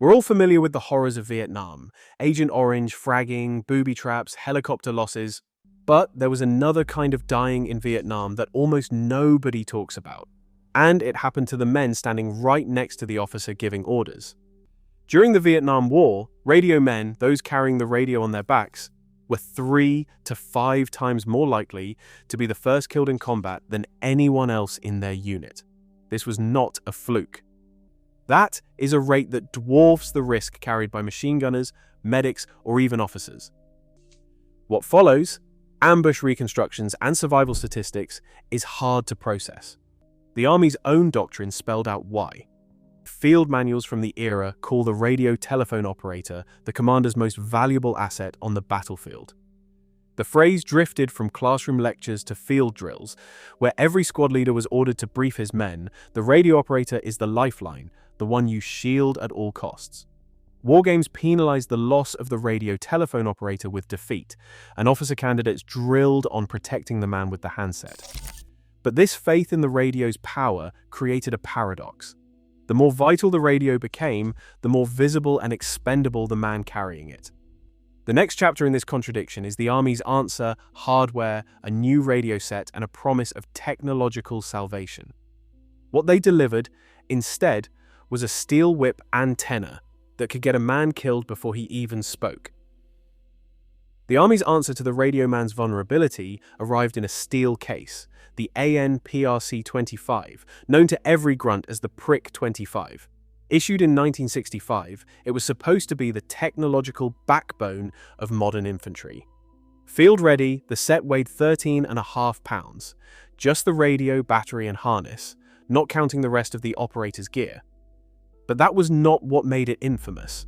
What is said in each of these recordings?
We're all familiar with the horrors of Vietnam: Agent Orange, fragging, booby traps, helicopter losses. But there was another kind of dying in Vietnam that almost nobody talks about. And it happened to the men standing right next to the officer giving orders. During the Vietnam War, radio men, those carrying the radio on their backs, were 3 to 5 times more likely to be the first killed in combat than anyone else in their unit. This was not a fluke. That is a rate that dwarfs the risk carried by machine gunners, medics, or even officers. What follows, ambush reconstructions and survival statistics, is hard to process. The Army's own doctrine spelled out why. Field manuals from the era call the radio telephone operator the commander's most valuable asset on the battlefield. The phrase drifted from classroom lectures to field drills, where every squad leader was ordered to brief his men. The radio operator is the lifeline, the one you shield at all costs. War games penalized the loss of the radio telephone operator with defeat, and officer candidates drilled on protecting the man with the handset. But this faith in the radio's power created a paradox. The more vital the radio became, the more visible and expendable the man carrying it. The next chapter in this contradiction is the Army's answer: hardware, a new radio set, and a promise of technological salvation. What they delivered, instead, was a steel whip antenna that could get a man killed before he even spoke. The Army's answer to the radio man's vulnerability arrived in a steel case, the AN/PRC-25, known to every grunt as the Prick 25. Issued in 1965, it was supposed to be the technological backbone of modern infantry. Field ready, the set weighed 13.5 pounds, just the radio, battery, and harness, not counting the rest of the operator's gear. But that was not what made it infamous.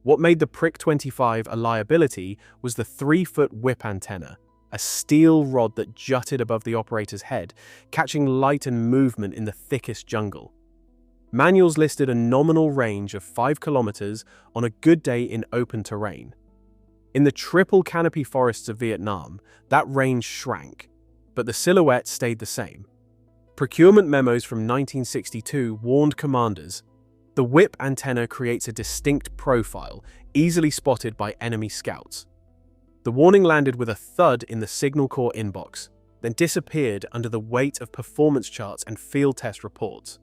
What made the Prick 25 a liability was the 3-foot whip antenna, a steel rod that jutted above the operator's head, catching light and movement in the thickest jungle. Manuals listed a nominal range of 5 kilometers on a good day in open terrain. In the triple canopy forests of Vietnam, that range shrank, but the silhouette stayed the same. Procurement memos from 1962 warned commanders: the whip antenna creates a distinct profile, easily spotted by enemy scouts. The warning landed with a thud in the Signal Corps inbox, then disappeared under the weight of performance charts and field test reports.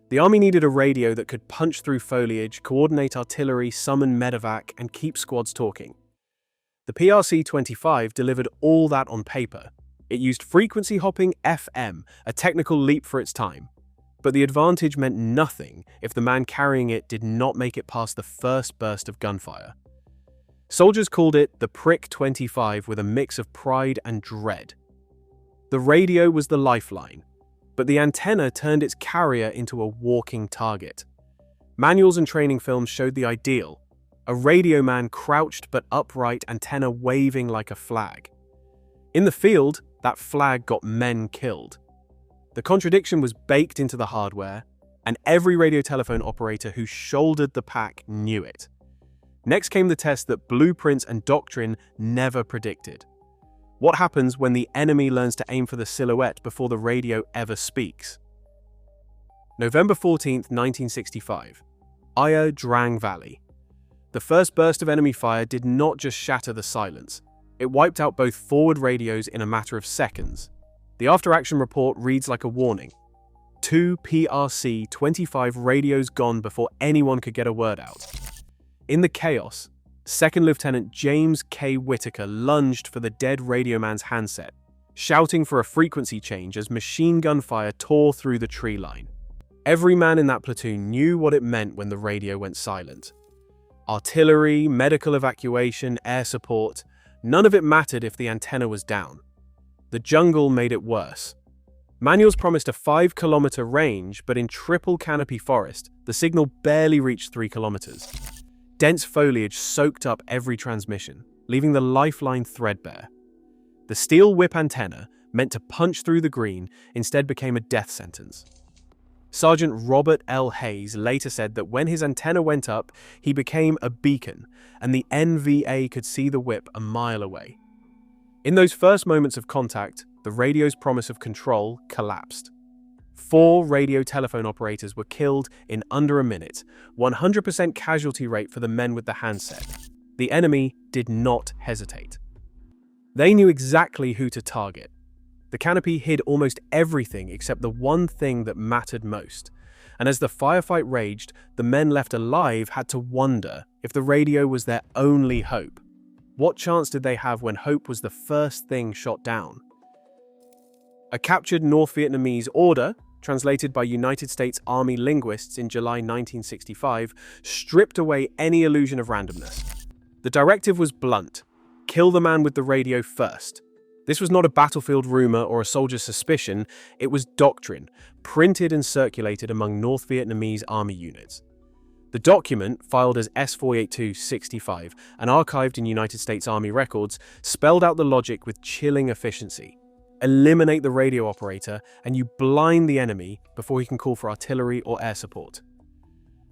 The Army needed a radio that could punch through foliage, coordinate artillery, summon medevac, and keep squads talking. The PRC-25 delivered all that on paper. It used frequency-hopping FM, a technical leap for its time. But the advantage meant nothing if the man carrying it did not make it past the first burst of gunfire. Soldiers called it the Prick 25 with a mix of pride and dread. The radio was the lifeline, but the antenna turned its carrier into a walking target. Manuals and training films showed the ideal: a radio man crouched but upright, antenna waving like a flag. In the field, that flag got men killed. The contradiction was baked into the hardware, and every radio telephone operator who shouldered the pack knew it. Next came the test that blueprints and doctrine never predicted. What happens when the enemy learns to aim for the silhouette before the radio ever speaks? November 14, 1965. Ia Drang Valley. The first burst of enemy fire did not just shatter the silence. It wiped out both forward radios in a matter of seconds. The after-action report reads like a warning. 2 PRC-25 radios gone before anyone could get a word out. In the chaos, Second Lieutenant James K. Whitaker lunged for the dead radio man's handset, shouting for a frequency change as machine gun fire tore through the tree line. Every man in that platoon knew what it meant when the radio went silent. Artillery, medical evacuation, air support, none of it mattered if the antenna was down. The jungle made it worse. Manuals promised a 5-kilometer range, but in triple canopy forest, the signal barely reached 3 kilometers. Dense foliage soaked up every transmission, leaving the lifeline threadbare. The steel whip antenna, meant to punch through the green, instead became a death sentence. Sergeant Robert L. Hayes later said that when his antenna went up, he became a beacon, and the NVA could see the whip a mile away. In those first moments of contact, the radio's promise of control collapsed. 4 radio telephone operators were killed in under a minute, 100% casualty rate for the men with the handset. The enemy did not hesitate. They knew exactly who to target. The canopy hid almost everything except the one thing that mattered most. And as the firefight raged, the men left alive had to wonder if the radio was their only hope. What chance did they have when hope was the first thing shot down? A captured North Vietnamese order, translated by United States Army linguists in July 1965, stripped away any illusion of randomness. The directive was blunt: kill the man with the radio first. This was not a battlefield rumor or a soldier's suspicion, it was doctrine, printed and circulated among North Vietnamese army units. The document, filed as S-482-65 and archived in United States Army records, spelled out the logic with chilling efficiency. Eliminate the radio operator and you blind the enemy before he can call for artillery or air support.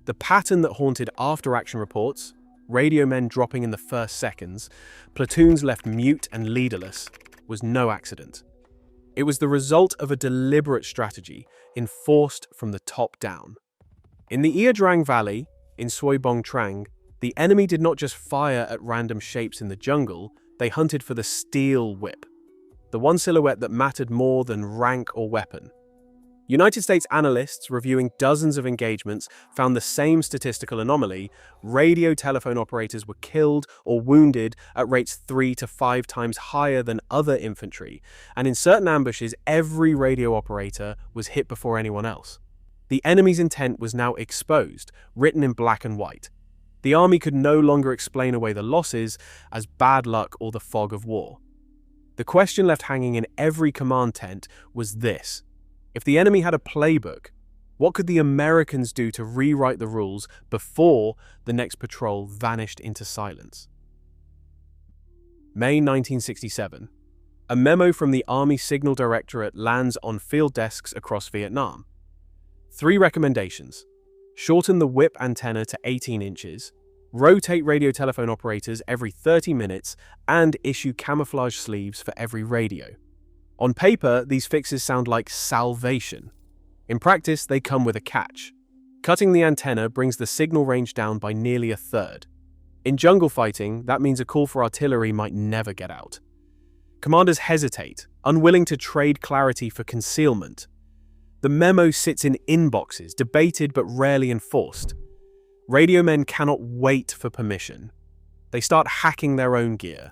The pattern that haunted after-action reports, radio men dropping in the first seconds, platoons left mute and leaderless, was no accident. It was the result of a deliberate strategy enforced from the top down. In the Ia Drang Valley, in Soi Bong Trang, the enemy did not just fire at random shapes in the jungle, they hunted for the steel whip, the one silhouette that mattered more than rank or weapon. United States analysts reviewing dozens of engagements found the same statistical anomaly: radio telephone operators were killed or wounded at rates 3 to 5 times higher than other infantry, and in certain ambushes every radio operator was hit before anyone else. The enemy's intent was now exposed, written in black and white. The army could no longer explain away the losses as bad luck or the fog of war. The question left hanging in every command tent was this: if the enemy had a playbook, what could the Americans do to rewrite the rules before the next patrol vanished into silence? May 1967. A memo from the Army Signal Directorate lands on field desks across Vietnam. 3 recommendations: shorten the whip antenna to 18 inches, rotate radio telephone operators every 30 minutes, and issue camouflage sleeves for every radio. On paper, these fixes sound like salvation. In practice, they come with a catch. Cutting the antenna brings the signal range down by nearly a third. In jungle fighting, that means a call for artillery might never get out. Commanders hesitate, unwilling to trade clarity for concealment. The memo sits in inboxes, debated but rarely enforced. Radio men cannot wait for permission. They start hacking their own gear.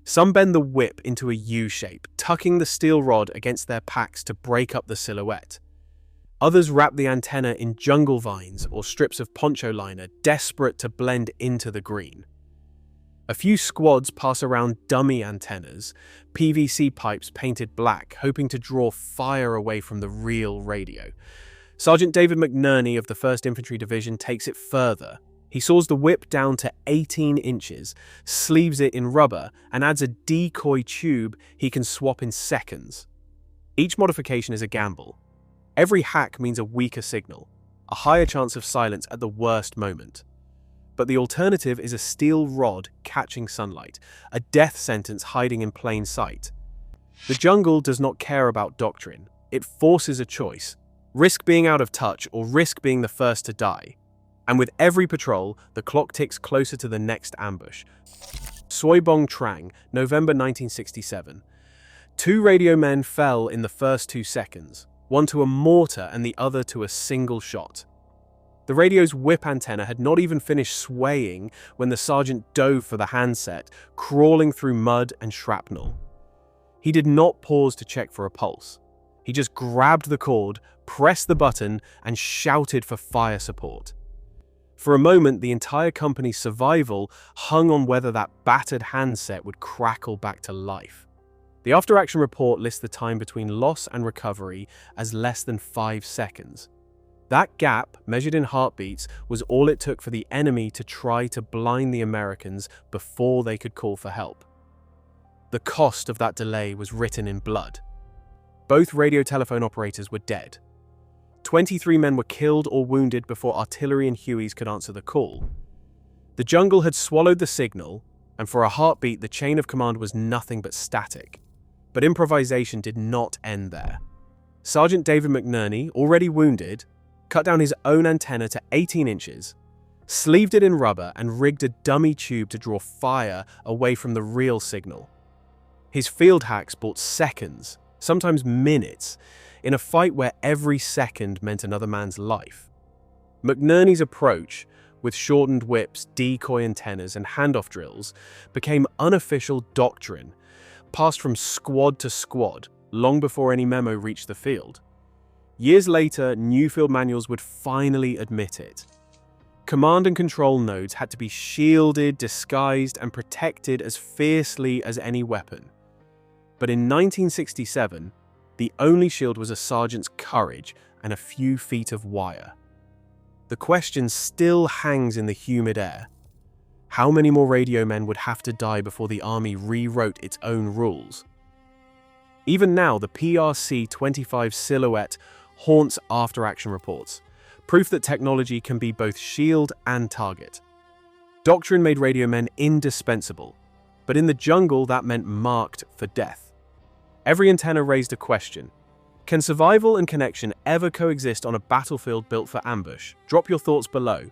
Some bend the whip into a U shape, tucking the steel rod against their packs to break up the silhouette. Others wrap the antenna in jungle vines or strips of poncho liner, desperate to blend into the green. A few squads pass around dummy antennas, PVC pipes painted black, hoping to draw fire away from the real radio. Sergeant David McNerney of the 1st Infantry Division takes it further. He saws the whip down to 18 inches, sleeves it in rubber, and adds a decoy tube he can swap in seconds. Each modification is a gamble. Every hack means a weaker signal, a higher chance of silence at the worst moment. But the alternative is a steel rod catching sunlight, a death sentence hiding in plain sight. The jungle does not care about doctrine. It forces a choice: risk being out of touch or risk being the first to die. And with every patrol, the clock ticks closer to the next ambush. Soi Bong Trang, November 1967. 2 radio men fell in the first 2 seconds, one to a mortar and the other to a single shot. The radio's whip antenna had not even finished swaying when the sergeant dove for the handset, crawling through mud and shrapnel. He did not pause to check for a pulse. He just grabbed the cord, pressed the button, and shouted for fire support. For a moment, the entire company's survival hung on whether that battered handset would crackle back to life. The after-action report lists the time between loss and recovery as less than 5 seconds. That gap, measured in heartbeats, was all it took for the enemy to try to blind the Americans before they could call for help. The cost of that delay was written in blood. Both radio telephone operators were dead. 23 men were killed or wounded before artillery and Hueys could answer the call. The jungle had swallowed the signal, and for a heartbeat the chain of command was nothing but static. But improvisation did not end there. Sergeant David McNerney, already wounded, cut down his own antenna to 18 inches, sleeved it in rubber, and rigged a dummy tube to draw fire away from the real signal. His field hacks bought seconds, sometimes minutes, in a fight where every second meant another man's life. McNerney's approach, with shortened whips, decoy antennas, and handoff drills, became unofficial doctrine, passed from squad to squad, long before any memo reached the field. Years later, new field manuals would finally admit it. Command and control nodes had to be shielded, disguised, and protected as fiercely as any weapon. But in 1967, the only shield was a sergeant's courage and a few feet of wire. The question still hangs in the humid air. How many more radio men would have to die before the Army rewrote its own rules? Even now, the PRC-25 silhouette haunts after-action reports, proof that technology can be both shield and target. Doctrine made radio men indispensable, but in the jungle that meant marked for death. Every antenna raised a question. Can survival and connection ever coexist on a battlefield built for ambush? Drop your thoughts below.